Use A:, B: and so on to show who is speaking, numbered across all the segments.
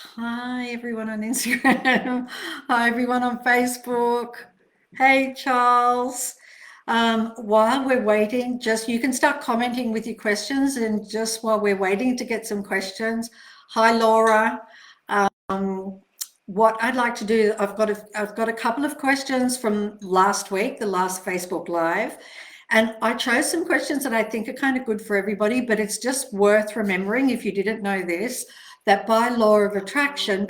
A: Hi, everyone on Instagram. Hi, everyone on Facebook. Hey, Charles. While we're waiting, just you can start commenting with your questions, and just while we're waiting to get some questions. Hi, Laura. What I'd like to do, I've got a couple of questions from last week, the last Facebook Live, and I chose some questions that I think are kind of good for everybody, but it's just worth remembering, if you didn't know this, that by the law of attraction,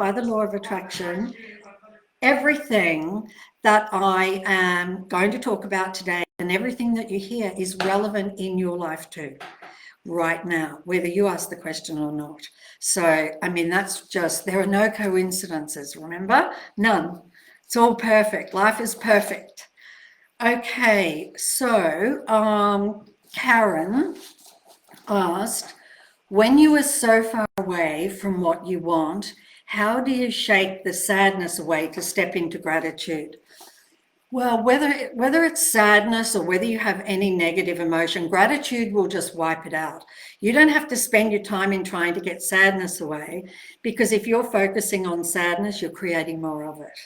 A: everything that I am going to talk about today and everything that you hear is relevant in your life too, right now, whether you ask the question or not. So, I mean, there are no coincidences, remember? None. It's all perfect. Life is perfect. Okay, so Karen asked, when you are so far away from what you want, how do you shake the sadness away to step into gratitude? Well, whether it's sadness or whether you have any negative emotion, gratitude will just wipe it out. You don't have to spend your time in trying to get sadness away, because if you're focusing on sadness, you're creating more of it.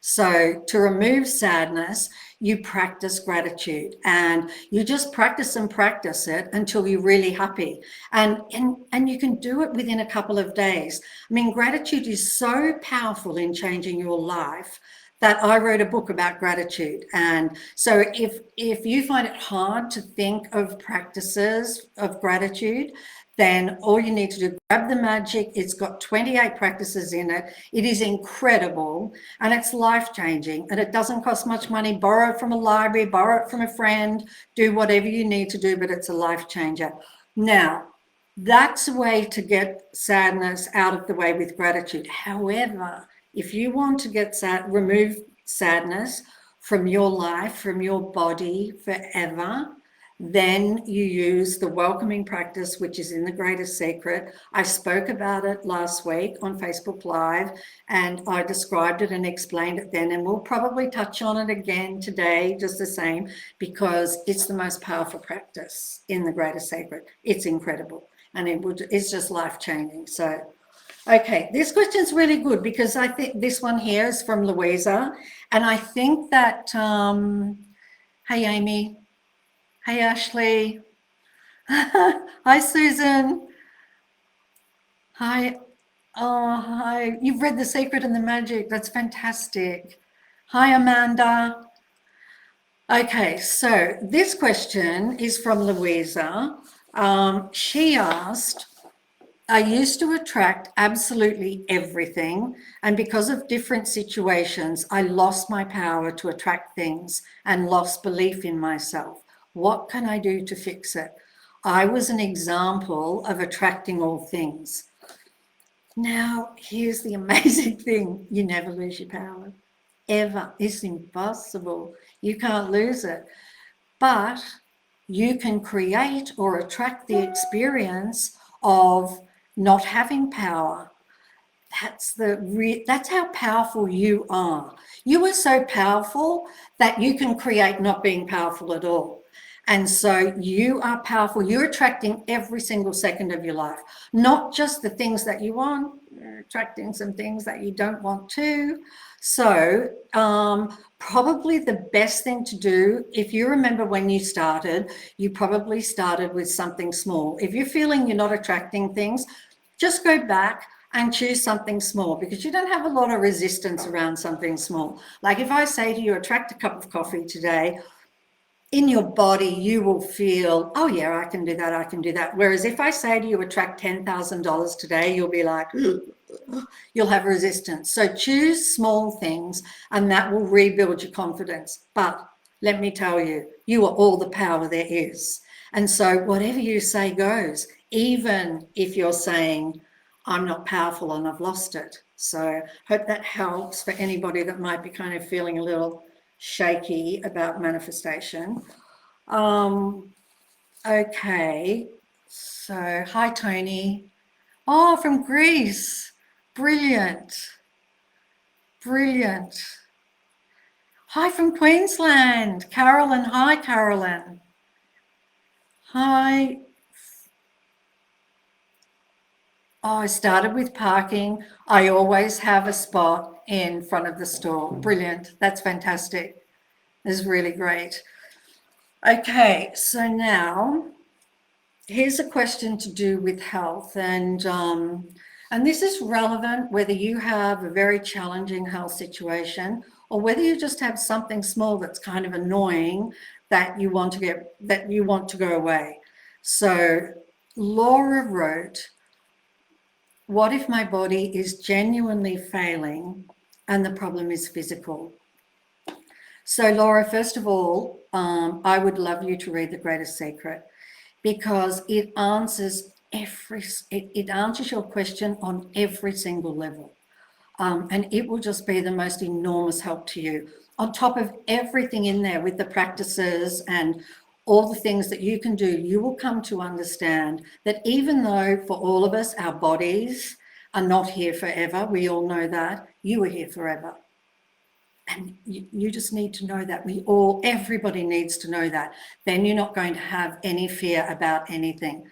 A: So to remove sadness, you practice gratitude, and you just practice and practice it until you're really happy. And you can do it within a couple of days. I mean, gratitude is so powerful in changing your life that I wrote a book about gratitude. And so if you find it hard to think of practices of gratitude, then all you need to do, grab the magic. It's got 28 practices in it. It is incredible, and it's life-changing, and it doesn't cost much money. Borrow it from a library, borrow it from a friend, do whatever you need to do, but it's a life changer. Now, that's a way to get sadness out of the way with gratitude. However, if you want to remove sadness from your life, from your body forever, then you use the welcoming practice, which is in The Greatest Secret. I spoke about it last week on Facebook Live, and I described it and explained it then, and we'll probably touch on it again today, just the same, because it's the most powerful practice in The Greatest Secret. It's incredible, and it's just life-changing. So, okay, this question's really good, because I think this one here is from Louisa, and I think that, hey, Amy. Hey, Ashley. Hi, Susan. Hi. Oh, hi. You've read The Secret and the Magic. That's fantastic. Hi, Amanda. Okay, so this question is from Louisa. She asked, I used to attract absolutely everything, and because of different situations, I lost my power to attract things and lost belief in myself. What can I do to fix it? I was an example of attracting all things. Now, here's the amazing thing. You never lose your power, ever. It's impossible. You can't lose it. But you can create or attract the experience of not having power. That's how powerful you are. You are so powerful that you can create not being powerful at all. And so you are powerful. You're attracting every single second of your life, not just the things that you want. You're attracting some things that you don't want to. So probably the best thing to do, if you remember when you started, you probably started with something small. If you're feeling you're not attracting things, just go back and choose something small, because you don't have a lot of resistance around something small. Like if I say to you, attract a cup of coffee today, in your body, you will feel, oh yeah, I can do that, I can do that. Whereas if I say to you, attract $10,000 today, you'll be like, you'll have resistance. So choose small things, and that will rebuild your confidence. But let me tell you, you are all the power there is. And so whatever you say goes, even if you're saying, I'm not powerful and I've lost it. So hope that helps for anybody that might be kind of feeling a little shaky about manifestation. Okay, so hi, Tony. Oh, from Greece. Brilliant. Brilliant. Hi from Queensland. Carolyn. Hi, Carolyn. Hi. Oh, I started with parking. I always have a spot in front of the store. Brilliant. That's fantastic. It's really great. Okay, so now here's a question to do with health, and this is relevant whether you have a very challenging health situation or whether you just have something small that's kind of annoying that you want to go away. So Laura wrote, what if my body is genuinely failing and the problem is physical? So Laura, first of all, I would love you to read The Greatest Secret, because it answers it answers your question on every single level. And it will just be the most enormous help to you. On top of everything in there with the practices and all the things that you can do, you will come to understand that even though for all of us, our bodies are not here forever, we all know that, you are here forever. And you just need to know that. Everybody needs to know that. Then you're not going to have any fear about anything.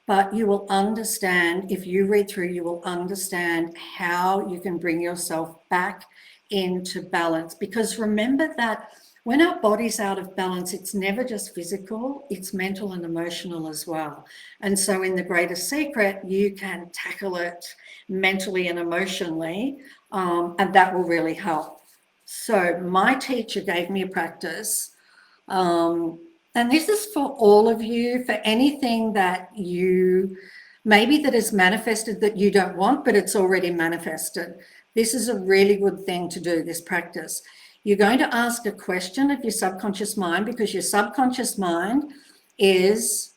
A: But you will understand, if you read through, you will understand how you can bring yourself back into balance. Because remember that when our body's out of balance, it's never just physical, it's mental and emotional as well. And so in The Greatest Secret, you can tackle it mentally and emotionally, and that will really help. So my teacher gave me a practice, and this is for all of you, for anything that maybe that is manifested that you don't want, but it's already manifested. This is a really good thing to do, this practice. You're going to ask a question of your subconscious mind, because your subconscious mind is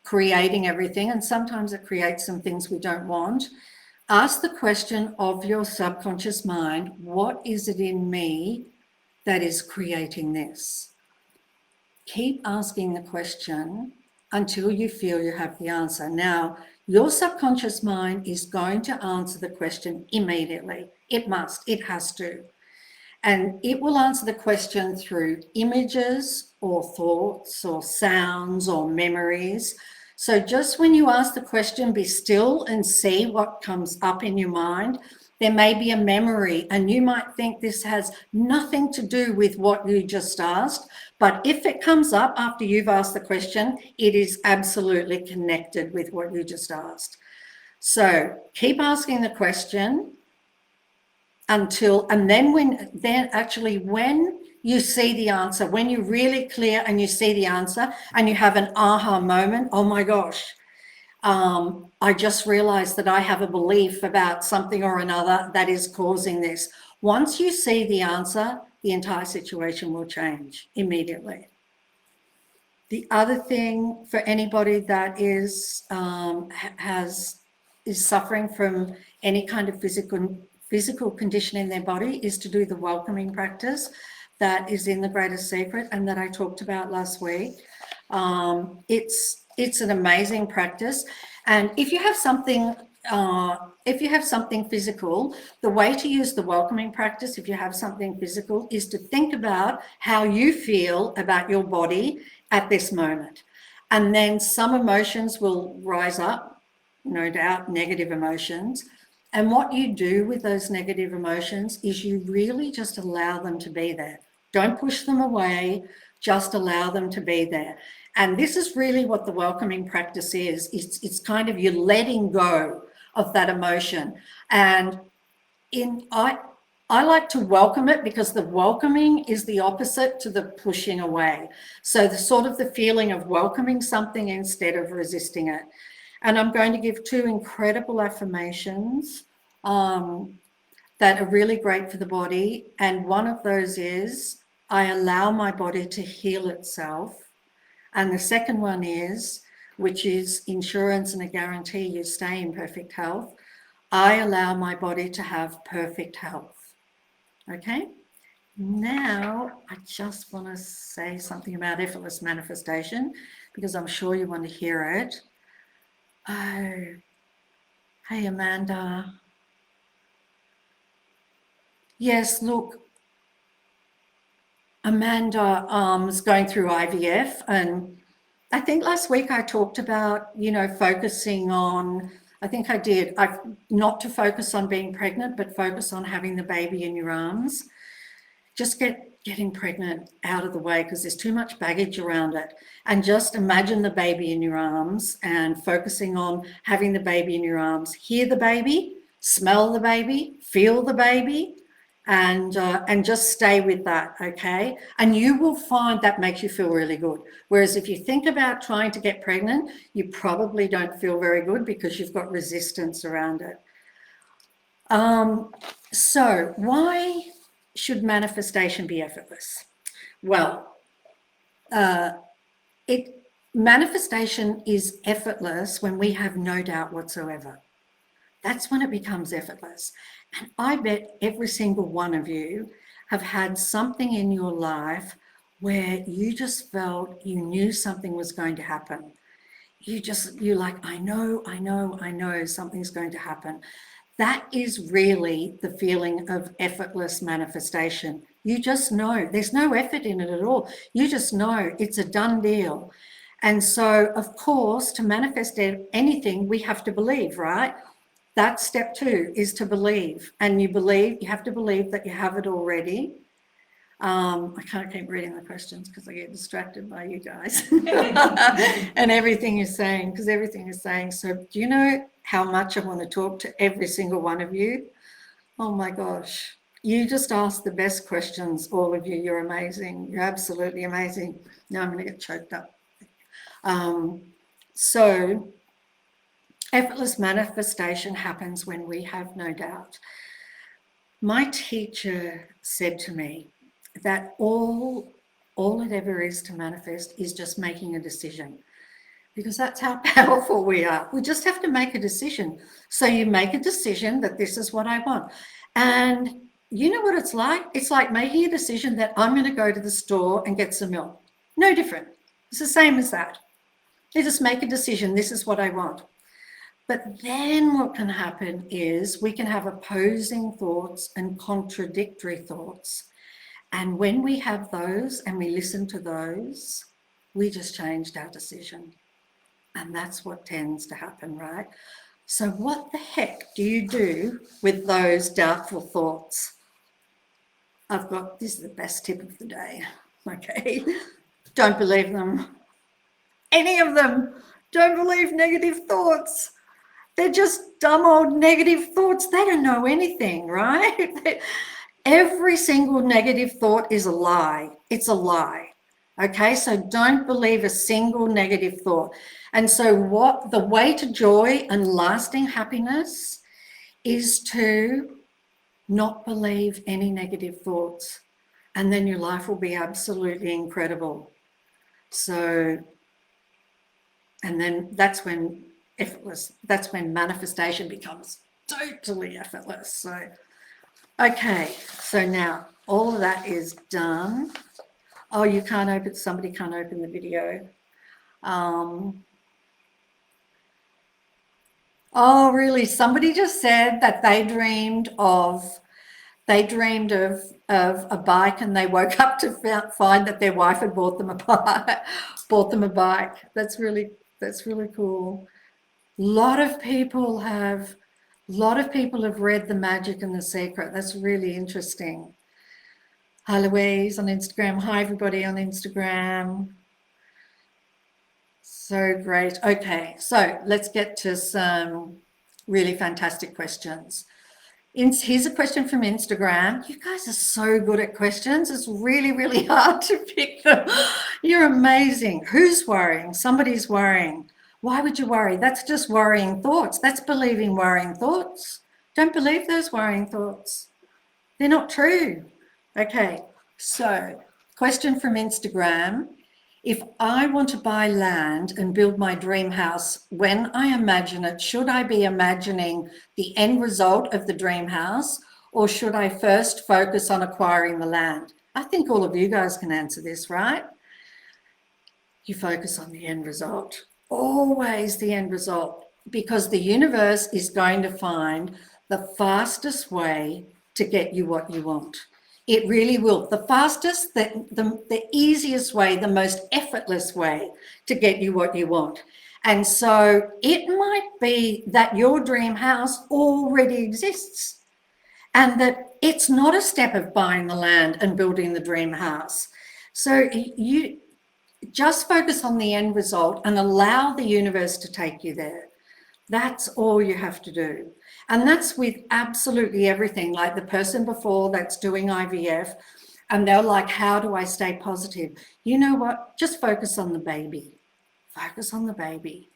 A: creating everything, and sometimes it creates some things we don't want. Ask the question of your subconscious mind, what is it in me that is creating this? Keep asking the question until you feel you have the answer. Now, your subconscious mind is going to answer the question immediately. It must, it has to. And it will answer the question through images or thoughts or sounds or memories. So just when you ask the question, be still and see what comes up in your mind. There may be a memory, and you might think this has nothing to do with what you just asked. But if it comes up after you've asked the question, it is absolutely connected with what you just asked. So keep asking the question until, and then when you see the answer, when you're really clear and you see the answer and you have an aha moment, oh my gosh, I just realized that I have a belief about something or another that is causing this. Once you see the answer, the entire situation will change immediately. The other thing for anybody that is suffering from any kind of physical condition in their body is to do the welcoming practice that is in The Greatest Secret and that I talked about last week. It's an amazing practice. And if you have something physical, the way to use the welcoming practice, if you have something physical, is to think about how you feel about your body at this moment. And then some emotions will rise up, no doubt, negative emotions. And what you do with those negative emotions is you really just allow them to be there. Don't push them away, just allow them to be there. And this is really what the welcoming practice is. It's kind of you letting go of that emotion. And I like to welcome it, because the welcoming is the opposite to the pushing away. So the sort of the feeling of welcoming something instead of resisting it. And I'm going to give 2 incredible affirmations that are really great for the body. And one of those is, I allow my body to heal itself. And the second one is, which is insurance and a guarantee you stay in perfect health, I allow my body to have perfect health. Okay? Now, I just want to say something about effortless manifestation, because I'm sure you want to hear it. Oh, hey, Amanda. Yes, look, Amanda is going through IVF, and I think last week I talked about, focusing on I think I did. Not to focus on being pregnant, but focus on having the baby in your arms. Just getting pregnant out of the way because there's too much baggage around it. And just imagine the baby in your arms and focusing on having the baby in your arms. Hear the baby, smell the baby, feel the baby, and just stay with that, okay? And you will find that makes you feel really good. Whereas if you think about trying to get pregnant, you probably don't feel very good because you've got resistance around it. So why should manifestation be effortless? Well, manifestation is effortless when we have no doubt whatsoever. That's when it becomes effortless. And I bet every single one of you have had something in your life where you just felt you knew something was going to happen. You're like, I know something's going to happen. That is really the feeling of effortless manifestation. You just know, there's no effort in it at all. You just know it's a done deal. And so, of course, to manifest anything, we have to believe, right? That's step 2, is to believe. And you have to believe that you have it already. I can't keep reading the questions because I get distracted by you guys and everything you're saying, because everything is saying. So do you know how much I want to talk to every single one of you? Oh my gosh. You just ask the best questions, all of you. You're amazing. You're absolutely amazing. Now I'm going to get choked up. So effortless manifestation happens when we have no doubt. My teacher said to me that all it ever is to manifest is just making a decision, because that's how powerful we are. We just have to make a decision. So you make a decision that this is what I want. And you know what it's like? It's like making a decision that I'm going to go to the store and get some milk. No different. It's the same as that. You just make a decision. This is what I want. But then what can happen is we can have opposing thoughts and contradictory thoughts. And when we have those and we listen to those, we just changed our decision. And that's what tends to happen, right? So what the heck do you do with those doubtful thoughts? This is the best tip of the day, okay? Don't believe them. Any of them. Don't believe negative thoughts. They're just dumb old negative thoughts. They don't know anything, right? Every single negative thought is a lie. It's a lie. Okay, so don't believe a single negative thought. And so the way to joy and lasting happiness is to not believe any negative thoughts. And then your life will be absolutely incredible. So, and then that's when manifestation becomes totally effortless. So, okay, so now all of that is done. Oh, somebody can't open the video. Oh, really? Somebody just said that they dreamed of a bike, and they woke up to find that their wife had bought them a bike. That's really cool. A lot of people have read The Magic and the Secret. That's really interesting. Hi, Louise on Instagram. Hi, everybody on Instagram. So great. Okay, so let's get to some really fantastic questions. Here's a question from Instagram. You guys are so good at questions. It's really, really hard to pick them. You're amazing. Who's worrying? Somebody's worrying. Why would you worry? That's just worrying thoughts. That's believing worrying thoughts. Don't believe those worrying thoughts. They're not true. Okay, so question from Instagram. If I want to buy land and build my dream house, when I imagine it, should I be imagining the end result of the dream house, or should I first focus on acquiring the land? I think all of you guys can answer this, right? You focus on the end result. Always the end result, because the universe is going to find the fastest way to get you what you want. It really will. The fastest, the easiest way, the most effortless way to get you what you want. And so it might be that your dream house already exists and that it's not a step of buying the land and building the dream house. So you just focus on the end result and allow the universe to take you there. That's all you have to do. And that's with absolutely everything. Like the person before that's doing IVF, and they're like, how do I stay positive? You know what? Just focus on the baby. Focus on the baby.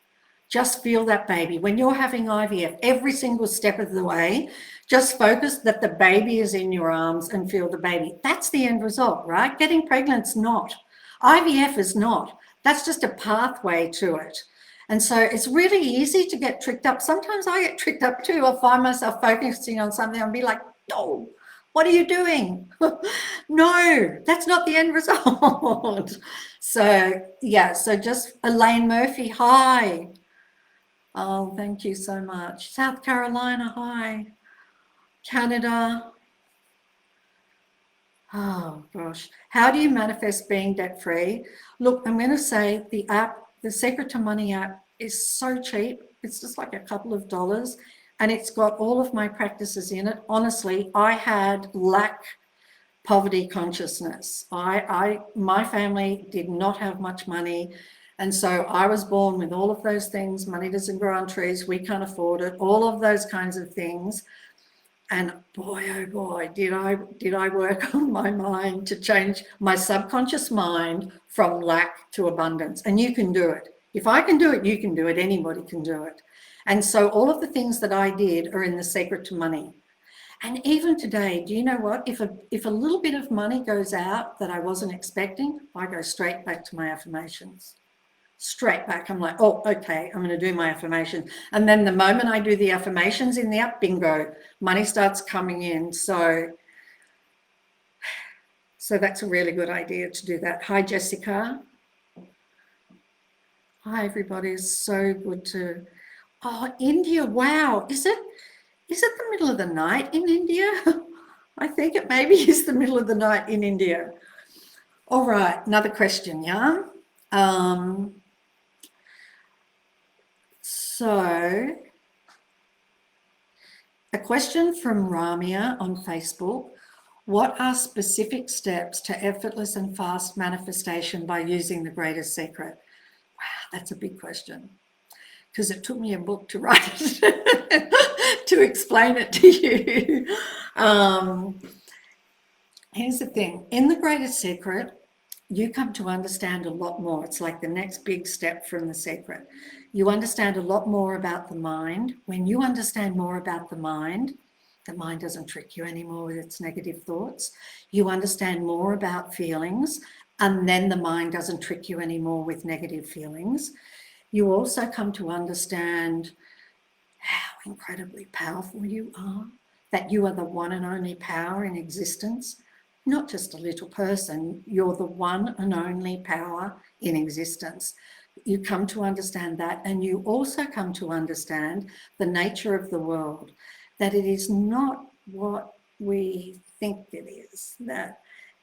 A: Just feel that baby. When you're having IVF, every single step of the way, just focus that the baby is in your arms and feel the baby. That's the end result, right? Getting pregnant's not. IVF is not. That's just a pathway to it. And so it's really easy to get tricked up. Sometimes I get tricked up too. I'll find myself focusing on something and be like, oh, what are you doing? No, that's not the end result. So, yeah, so just Elaine Murphy, hi. Oh, thank you so much. South Carolina, hi. Canada. Oh, gosh. How do you manifest being debt-free? Look, I'm going to say the app, the Secret to Money app, is so cheap. It's just like a couple of dollars, and it's got all of my practices in it. Honestly, I had lack poverty consciousness. My family did not have much money. And so I was born with all of those things. Money doesn't grow on trees. We can't afford it. All of those kinds of things. And boy, oh boy, did I work on my mind to change my subconscious mind from lack to abundance. And you can do it. If I can do it, you can do it. Anybody can do it. And so all of the things that I did are in the Secret to Money. And even today, do you know what? If a little bit of money goes out that I wasn't expecting, I go straight back to my affirmations. Straight back. I'm like, oh, okay, I'm going to do my affirmation. And then the moment I do the affirmations in the app, bingo, money starts coming in. So that's a really good idea to do that. Hi, Jessica. Hi, everybody. It's so good to... Oh, India. Wow. Is it the middle of the night in India? I think it maybe is the middle of the night in India. All right, another question, yeah? So, a question from Ramia on Facebook. What are specific steps to effortless and fast manifestation by using the greatest secret? Wow, that's a big question, because it took me a book to write it, to explain it to you. Here's the thing. In the greatest secret, you come to understand a lot more. It's like the next big step from the secret. You understand a lot more about the mind. When you understand more about the mind doesn't trick you anymore with its negative thoughts. You understand more about feelings, and then the mind doesn't trick you anymore with negative feelings. You also come to understand how incredibly powerful you are, that you are the one and only power in existence. Not just a little person, you're the one and only power in existence. You come to understand that, and you also come to understand the nature of the world, that it is not what we think it is, that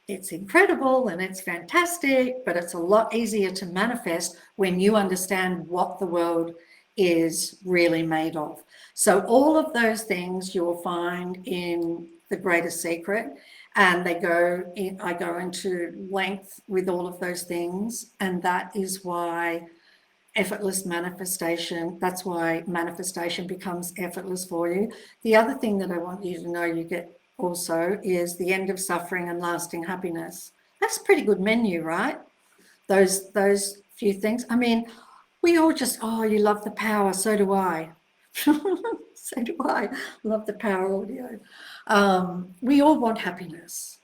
A: it's incredible and it's fantastic, but it's a lot easier to manifest when you understand what the world is really made of. So all of those things you'll find in The Greatest Secret, and I go into length with all of those things, and that is why effortless manifestation, that's why manifestation becomes effortless for you. The other thing that I want you to know you get also is the end of suffering and lasting happiness. That's a pretty good menu, right? Those few things. I mean, we all just, oh, you love the power, so do I. So do I. Love the power audio. We all want happiness.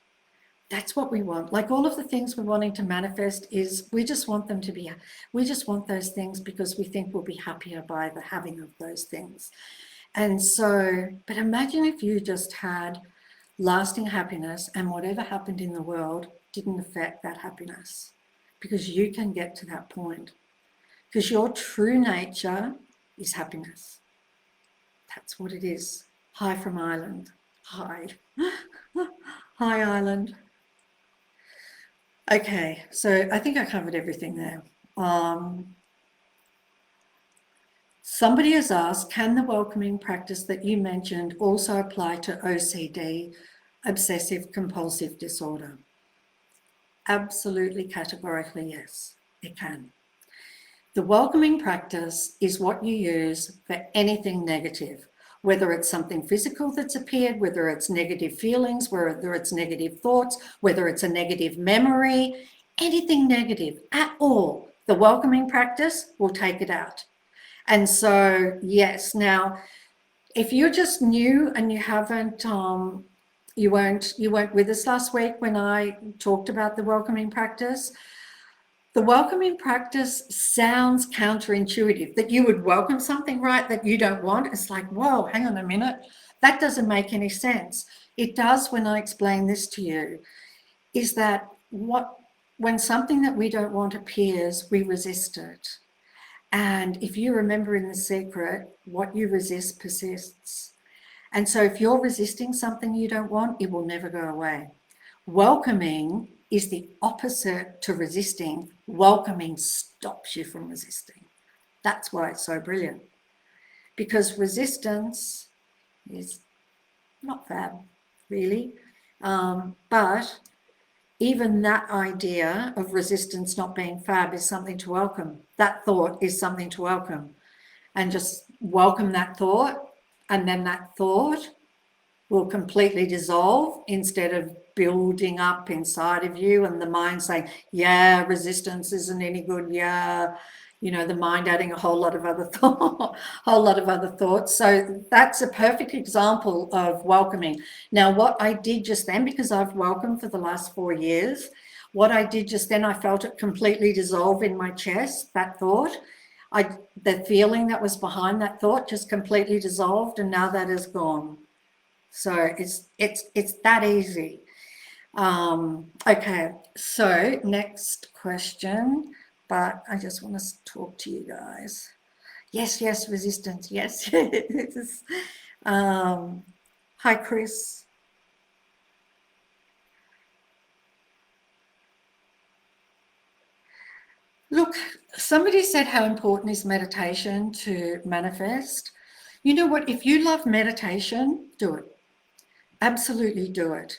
A: That's what we want. Like all of the things we're wanting to manifest is we just want them to be, we just want those things because we think we'll be happier by the having of those things. And so, but imagine if you just had lasting happiness and whatever happened in the world didn't affect that happiness, because you can get to that point, because your true nature is happiness. That's what it is. Hi from Ireland. Hi. Hi, Ireland. Okay, so I think I covered everything there. Somebody has asked, can the welcoming practice that you mentioned also apply to OCD, obsessive compulsive disorder? Absolutely, categorically, yes, it can. The welcoming practice is what you use for anything negative, whether it's something physical that's appeared, whether it's negative feelings, whether it's negative thoughts, whether it's a negative memory, anything negative at all. The welcoming practice will take it out. And so, yes, now, if you're just new and you haven't, you weren't with us last week when I talked about the welcoming practice. The welcoming practice sounds counterintuitive, that you would welcome something, right, that you don't want. It's like, whoa, hang on a minute. That doesn't make any sense. It does when I explain this to you, is that when something that we don't want appears, we resist it. And if you remember in The Secret, what you resist persists. And so if you're resisting something you don't want, it will never go away. Welcoming is the opposite to resisting. Welcoming stops you from resisting. That's why it's so brilliant. Because resistance is not fab, really. But even that idea of resistance not being fab is something to welcome. That thought is something to welcome. And just welcome that thought, and then that thought will completely dissolve instead of building up inside of you and the mind saying, yeah, resistance isn't any good. Yeah, you know, the mind adding a whole lot of other thoughts. So that's a perfect example of welcoming. Now, what I did just then, because I've welcomed for the last 4 years, what I did just then, I felt it completely dissolve in my chest, that thought. The feeling that was behind that thought just completely dissolved, and now that is gone. So it's that easy. Okay, so next question, but I just want to talk to you guys. Yes, resistance. Yes. Hi, Chris. Look, somebody said how important is meditation to manifest. You know what? If you love meditation, do it. Absolutely do it.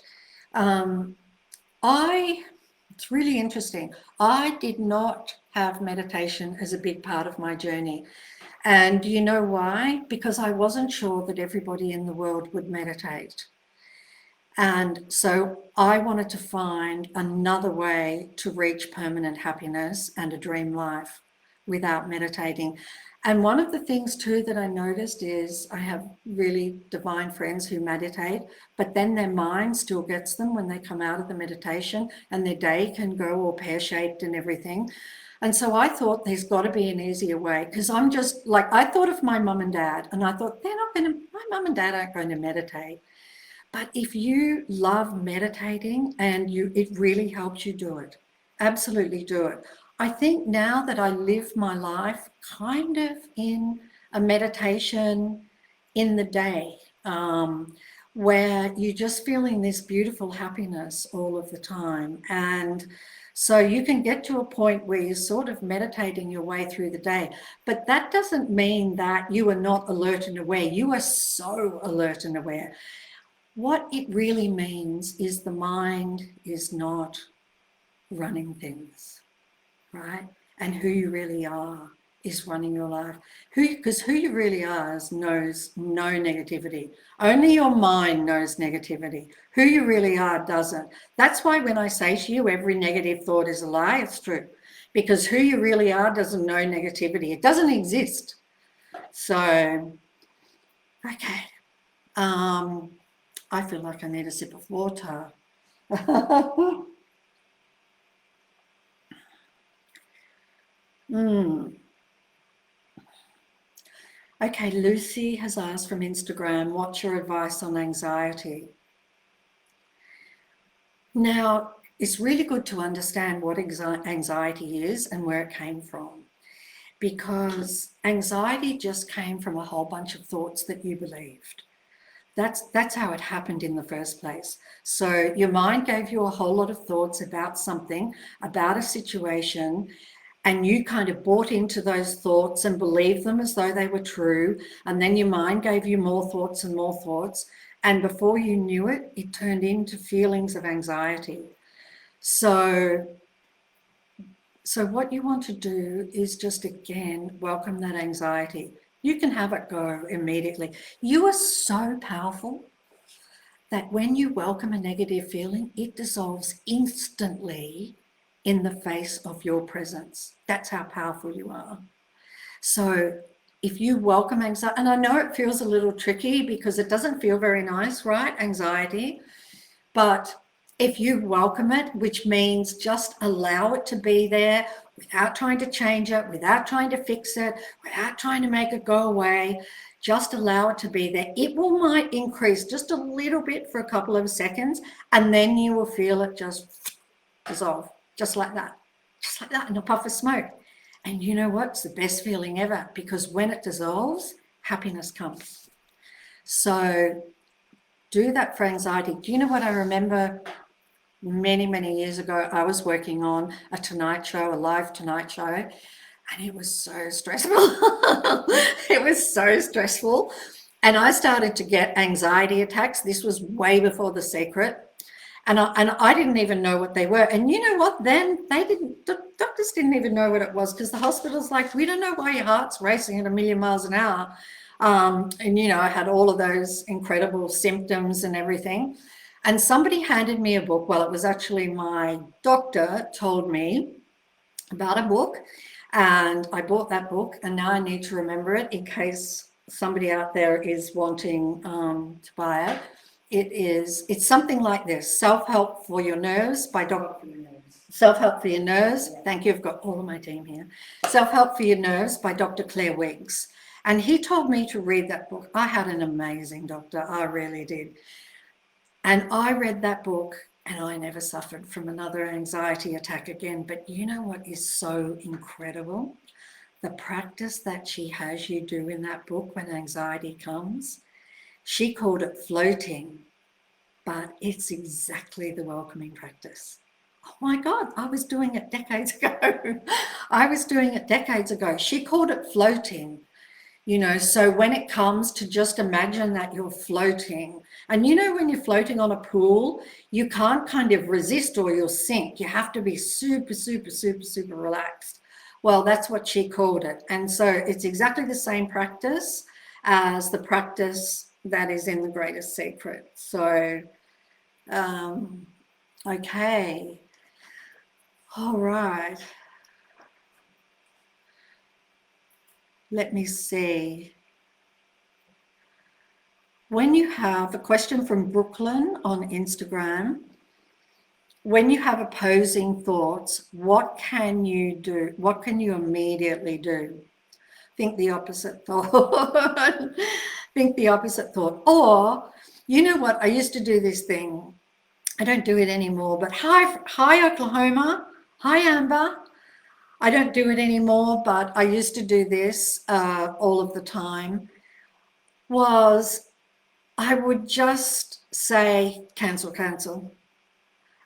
A: It's really interesting. I did not have meditation as a big part of my journey. And do you know why? Because I wasn't sure that everybody in the world would meditate. And so I wanted to find another way to reach permanent happiness and a dream life without meditating. And one of the things too that I noticed is I have really divine friends who meditate, but then their mind still gets them when they come out of the meditation, and their day can go all pear-shaped and everything. And so I thought there's got to be an easier way, because I'm just like, I thought of my mum and dad, and I thought my mum and dad aren't going to meditate. But if you love meditating and it really helps you, do it. Absolutely do it. I think now that I live my life kind of in a meditation in the day, where you're just feeling this beautiful happiness all of the time. And so you can get to a point where you're sort of meditating your way through the day. But that doesn't mean that you are not alert and aware. You are so alert and aware. What it really means is the mind is not running things, right? And who you really are is running your life. Because who you really are knows no negativity. Only your mind knows negativity. Who you really are doesn't. That's why when I say to you, every negative thought is a lie, it's true. Because who you really are doesn't know negativity. It doesn't exist. So, okay. I feel like I need a sip of water. Okay, Lucy has asked from Instagram, what's your advice on anxiety? Now, it's really good to understand what anxiety is and where it came from, because anxiety just came from a whole bunch of thoughts that you believed. That's how it happened in the first place. So your mind gave you a whole lot of thoughts about something, about a situation, and you kind of bought into those thoughts and believed them as though they were true. And then your mind gave you more thoughts and more thoughts. And before you knew it, it turned into feelings of anxiety. So what you want to do is just, again, welcome that anxiety. You can have it go immediately. You are so powerful that when you welcome a negative feeling, it dissolves instantly in the face of your presence. That's how powerful you are. So if you welcome anxiety, and I know it feels a little tricky because it doesn't feel very nice, right? Anxiety. But if you welcome it, which means just allow it to be there without trying to change it, without trying to fix it, without trying to make it go away, just allow it to be there. It might increase just a little bit for a couple of seconds, and then you will feel it just dissolve, just like that in a puff of smoke. And you know what? It's the best feeling ever, because when it dissolves, happiness comes. So do that for anxiety. Do you know what I remember many, many years ago? I was working on a Tonight Show, a live Tonight Show, and it was so stressful. It was so stressful. And I started to get anxiety attacks. This was way before The Secret. And I didn't even know what they were. And you know what? Then the doctors didn't even know what it was, because the hospital's like, we don't know why your heart's racing at 1,000,000 miles an hour. And, you know, I had all of those incredible symptoms and everything. And somebody handed me a book. Well, it was actually my doctor told me about a book. And I bought that book. And now I need to remember it in case somebody out there is wanting to buy it. It's something like this: Self-Help for Your Nerves by Dr. Self-Help for Your Nerves. Thank you. I've got all of my team here. Self-Help for Your Nerves by Dr. Claire Wiggs. And he told me to read that book. I had an amazing doctor. I really did. And I read that book and I never suffered from another anxiety attack again. But you know what is so incredible? The practice that she has you do in that book when anxiety comes. She called it floating, but it's exactly the welcoming practice. Oh my God, I was doing it decades ago. She called it floating, you know. So when it comes to just imagine that you're floating, and you know, when you're floating on a pool, you can't kind of resist or you'll sink. You have to be super, super, super, super relaxed. Well, that's what she called it. And so it's exactly the same practice as the practice that is in The Greatest Secret. So, okay. All right. Let me see. When you have a question from Brooklyn on Instagram, when you have opposing thoughts, what can you do? What can you immediately do? Think the opposite thought. Think the opposite thought. Or, you know what? I used to do this thing. I don't do it anymore, but hi Oklahoma. Hi, Amber. I don't do it anymore, but I used to do this all of the time. I would just say, cancel, cancel.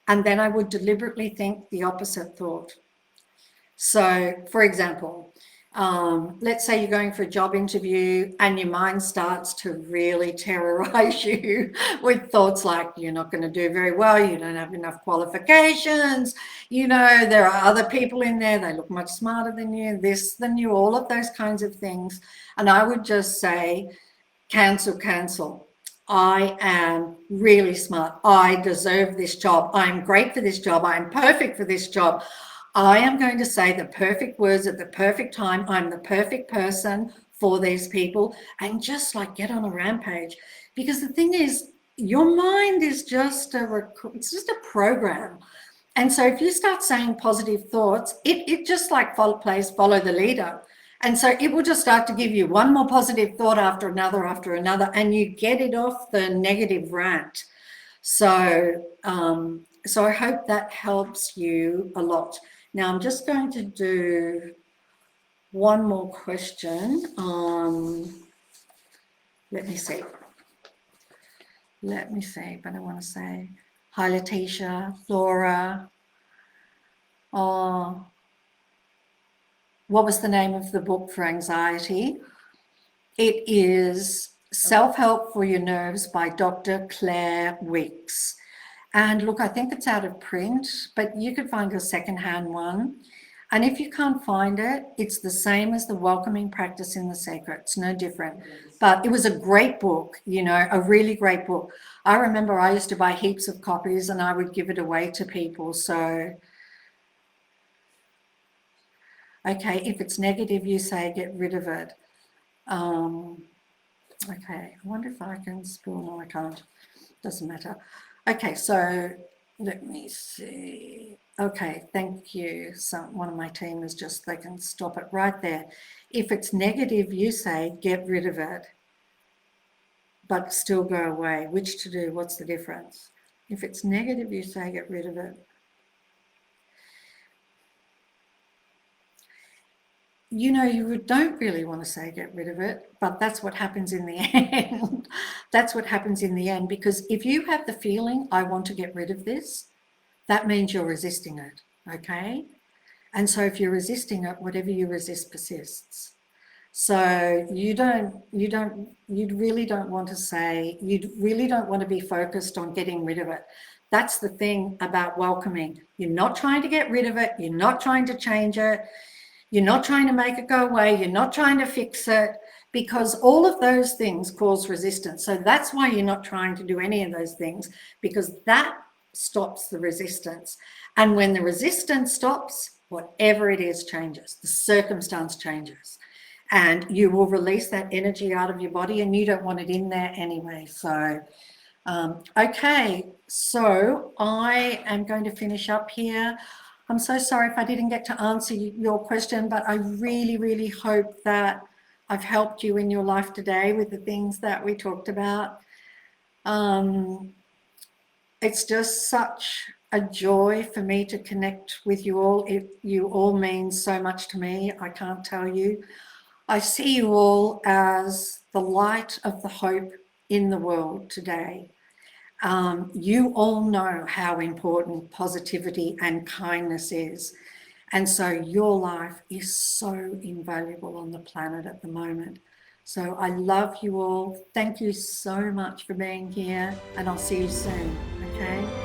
A: And then I would deliberately think the opposite thought. So, for example, let's say you're going for a job interview and your mind starts to really terrorize you with thoughts like, you're not going to do very well, you don't have enough qualifications, you know, there are other people in there, they look much smarter than you, this than you, all of those kinds of things. And I would just say, cancel, cancel. I am really smart. I deserve this job. I'm great for this job. I'm perfect for this job. I am going to say the perfect words at the perfect time. I'm the perfect person for these people, and just like get on a rampage. Because the thing is, your mind is just it's just a program. And so if you start saying positive thoughts, it just like plays follow the leader. And so it will just start to give you one more positive thought after another, and you get it off the negative rant. So, so I hope that helps you a lot. Now I'm just going to do one more question. Let me see, but I want to say, hi, Letitia, Laura. Oh, what was the name of the book for anxiety? It is Self-Help for Your Nerves by Dr. Claire Weeks. And look, I think it's out of print, but you could find a secondhand one. And if you can't find it, it's the same as the Welcoming Practice in the Sacred. It's no different. But it was a great book, you know, a really great book. I remember I used to buy heaps of copies and I would give it away to people. So, okay, if it's negative, you say get rid of it. Okay, I wonder if I can spell. No, I can't. Doesn't matter. Okay, so let me see. Okay, thank you. So one of my team is just, they can stop it right there. If it's negative, you say get rid of it, but still go away. Which to do? What's the difference? If it's negative, you say get rid of it. You know, you don't really want to say get rid of it, but that's what happens in the end. That's what happens in the end, because if you have the feeling, I want to get rid of this, that means you're resisting it, okay? And so if you're resisting it, whatever you resist persists. So you really don't want to say, you really don't want to be focused on getting rid of it. That's the thing about welcoming. You're not trying to get rid of it. You're not trying to change it. You're not trying to make it go away. You're not trying to fix it, because all of those things cause resistance. So that's why you're not trying to do any of those things, because that stops the resistance. And when the resistance stops, whatever it is changes. The circumstance changes. And you will release that energy out of your body, and you don't want it in there anyway. So, okay, so I am going to finish up here. I'm so sorry if I didn't get to answer your question, but I really, really hope that I've helped you in your life today with the things that we talked about. It's just such a joy for me to connect with you all. You all mean so much to me, I can't tell you. I see you all as the light of the hope in the world today. You all know how important positivity and kindness is. And so your life is so invaluable on the planet at the moment. So I love you all. Thank you so much for being here, and I'll see you soon. Okay.